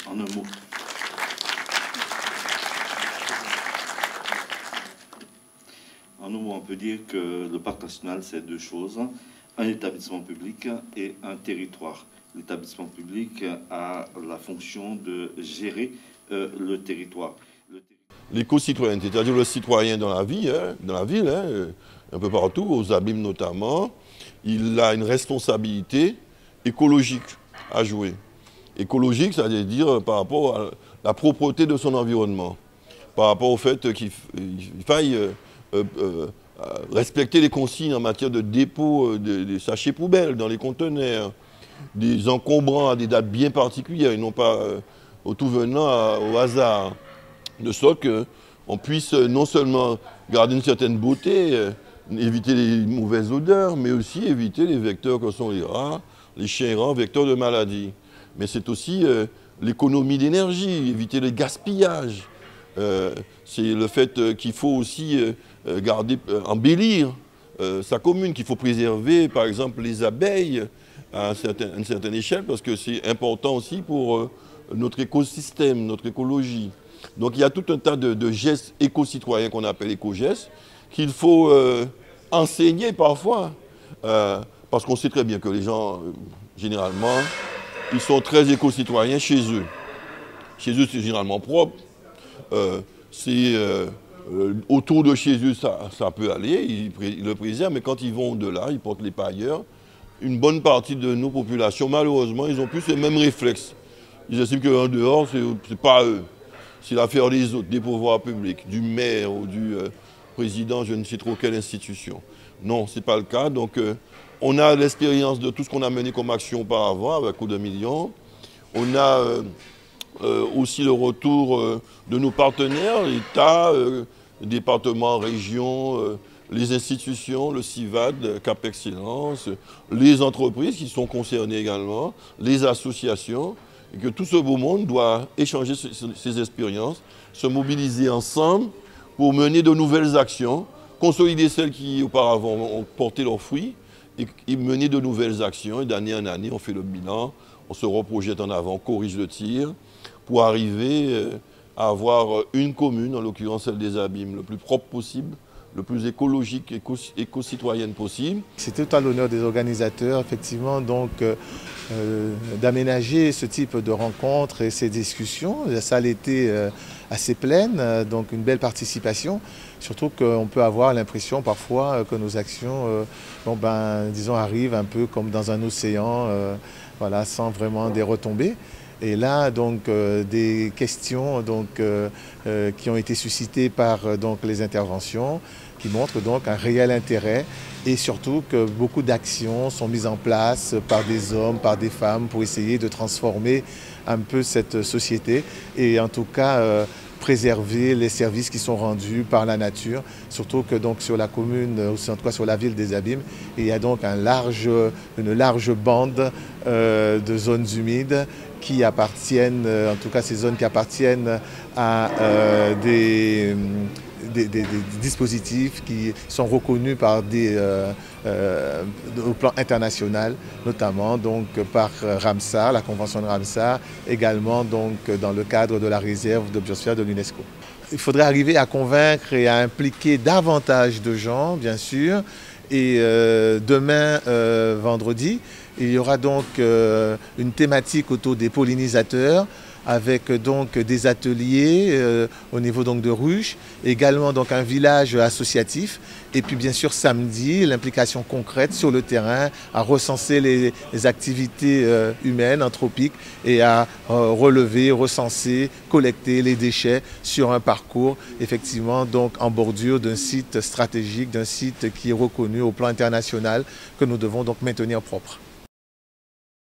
En un mot. En un mot, on peut dire que le parc national, c'est deux choses, un établissement public et un territoire. L'établissement public a la fonction de gérer le territoire. L'éco-citoyenneté, c'est-à-dire le citoyen dans la vie, un peu partout, aux abîmes notamment, il a une responsabilité écologique à jouer. Écologique, c'est-à-dire par rapport à la propreté de son environnement, par rapport au fait qu'il faille respecter les consignes en matière de dépôt des sachets poubelles dans les conteneurs, des encombrants à des dates bien particulières et non pas au tout venant au hasard. De sorte qu'on puisse non seulement garder une certaine beauté, éviter les mauvaises odeurs, mais aussi éviter les vecteurs que sont les rats, les chiens errants, vecteurs de maladies. Mais c'est aussi l'économie d'énergie, éviter le gaspillage. C'est le fait qu'il faut aussi embellir sa commune, qu'il faut préserver par exemple les abeilles à une certaine échelle, parce que c'est important aussi pour notre écosystème, notre écologie. Donc il y a tout un tas de gestes éco-citoyens qu'on appelle éco-gestes, qu'il faut enseigner parfois, parce qu'on sait très bien que les gens, généralement, ils sont très éco-citoyens chez eux. Chez eux, c'est généralement propre. Autour de chez eux, ça peut aller, ils le préservent, mais quand ils vont au-delà, ils portent les pas ailleurs. Une bonne partie de nos populations, malheureusement, ils ont plus les mêmes réflexes. Ils estiment qu'en dehors, c'est pas eux. C'est l'affaire des autres, des pouvoirs publics, du maire ou du président, je ne sais trop quelle institution. Non, ce n'est pas le cas. Donc, on a l'expérience de tout ce qu'on a mené comme action auparavant, avec coup de millions. On a aussi le retour de nos partenaires, l'État, départements, régions, les institutions, le CIVAD, Cap Excellence, les entreprises qui sont concernées également, les associations. Et que tout ce beau monde doit échanger ses expériences, se mobiliser ensemble pour mener de nouvelles actions, consolider celles qui auparavant ont porté leurs fruits et mener de nouvelles actions. Et d'année en année, on fait le bilan, on se reprojette en avant, on corrige le tir pour arriver à avoir une commune, en l'occurrence celle des Abîmes, le plus propre possible, le plus écologique et éco-citoyenne possible. C'est tout à l'honneur des organisateurs, effectivement, donc d'aménager ce type de rencontres et ces discussions. La salle était assez pleine, donc une belle participation. Surtout qu'on peut avoir l'impression parfois que nos actions, disons, arrivent un peu comme dans un océan, voilà, sans vraiment des retombées. Et là, donc, des questions qui ont été suscitées par les interventions, qui montrent donc un réel intérêt et surtout que beaucoup d'actions sont mises en place par des hommes, par des femmes pour essayer de transformer un peu cette société et en tout cas préserver les services qui sont rendus par la nature, surtout que donc sur la commune, ou en tout cas sur la ville des Abîmes, il y a donc une large bande de zones humides qui appartiennent, en tout cas ces zones qui appartiennent à des dispositifs qui sont reconnus par au plan international, notamment donc par Ramsar, la Convention de Ramsar, également donc dans le cadre de la réserve de biosphère de l'UNESCO. Il faudrait arriver à convaincre et à impliquer davantage de gens, bien sûr. Et demain, vendredi, il y aura donc une thématique autour des pollinisateurs, avec donc des ateliers au niveau donc de Ruche, également donc un village associatif, et puis bien sûr samedi l'implication concrète sur le terrain à recenser les activités humaines, anthropiques, et à relever, recenser, collecter les déchets sur un parcours effectivement donc en bordure d'un site stratégique, d'un site qui est reconnu au plan international que nous devons donc maintenir propre.